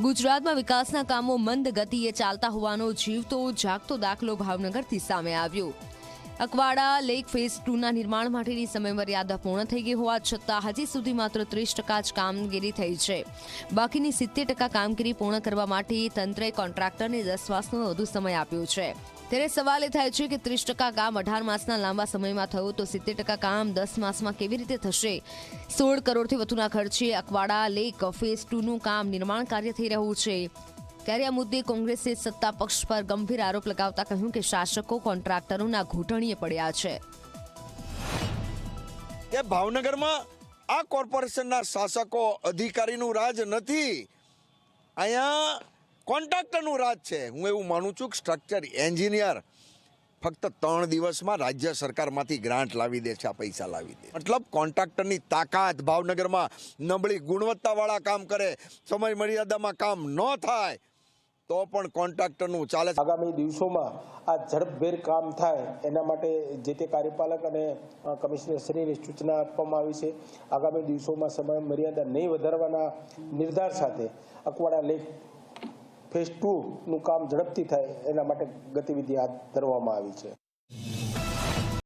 ગુજરાતમાં વિકાસના કામો મંદ ગતિએ ચાલતા હોવાનો જીવતો જાગતો દાખલો ભાવનગરથી સામે આવ્યો। અકવાડા લેક ફેઝ 2ના નિર્માણ માટેની સમયમર્યાદા પૂર્ણ થઈ ગઈ હોવા છતાં હજી સુધી માત્ર 30% જ કામગીરી થઈ છે। બાકીની 70% કામગીરી પૂર્ણ કરવા માટે તંત્રએ કોન્ટ્રાક્ટરને 10 માસનો વધુ સમય આપ્યો છે। ત્યારે સવાલ એ થાય છે કે 30% કામ 18 માસના લાંબા સમયમાં થયું તો 70% કામ 10 માસમાં કેવી રીતે થશે? 16 કરોડથી વધુના ખર્ચે અકવાડા લેક ફેઝ 2નું કામ નિર્માણ કાર્ય થઈ રહ્યું છે। ત્યારે આ મુદ્દે કોંગ્રેસે સત્તા પક્ષ પર ગંભીર આરોપ લગાવતા કહ્યું કે શાસકો કોન્ટ્રાક્ટરોના ઘૂંટણીએ પડ્યા છે। કે ભાવનગરમાં આ કોર્પોરેશનના શાસકો અધિકારીનું રાજ નથી, અહીંયા કોન્ટ્રાક્ટરનું રાજ છે। હું એવું માનું છું કે સ્ટ્રક્ચર એન્જિનિયર ફક્ત 3 દિવસમાં રાજ્ય સરકારમાંથી ગ્રાન્ટ લાવી દે છે, આ પૈસા લાવી દે। મતલબ કોન્ટ્રાક્ટરની તાકાત ભાવનગરમાં નબળી ગુણવત્તાવાળા કામ કરે, સમય મર્યાદામાં કામ ન થાય તો પણ કોન્ટ્રાક્ટરનું ચાલે। આગામી દિવસોમાં આ ઝડપભેર કામ થાય એના માટે જે તે કાર્યપાલક અને કમિશનરશ્રીને સૂચના આપવામાં આવી છે। આગામી દિવસોમાં સમય મર્યાદા નહીં વધારવાના નિર્ધાર સાથે અકવાડા લેક ફેઝ 2નું કામ ઝડપથી થાય એના માટે ગતિવિધિ હાથ ધરવામાં આવી છે।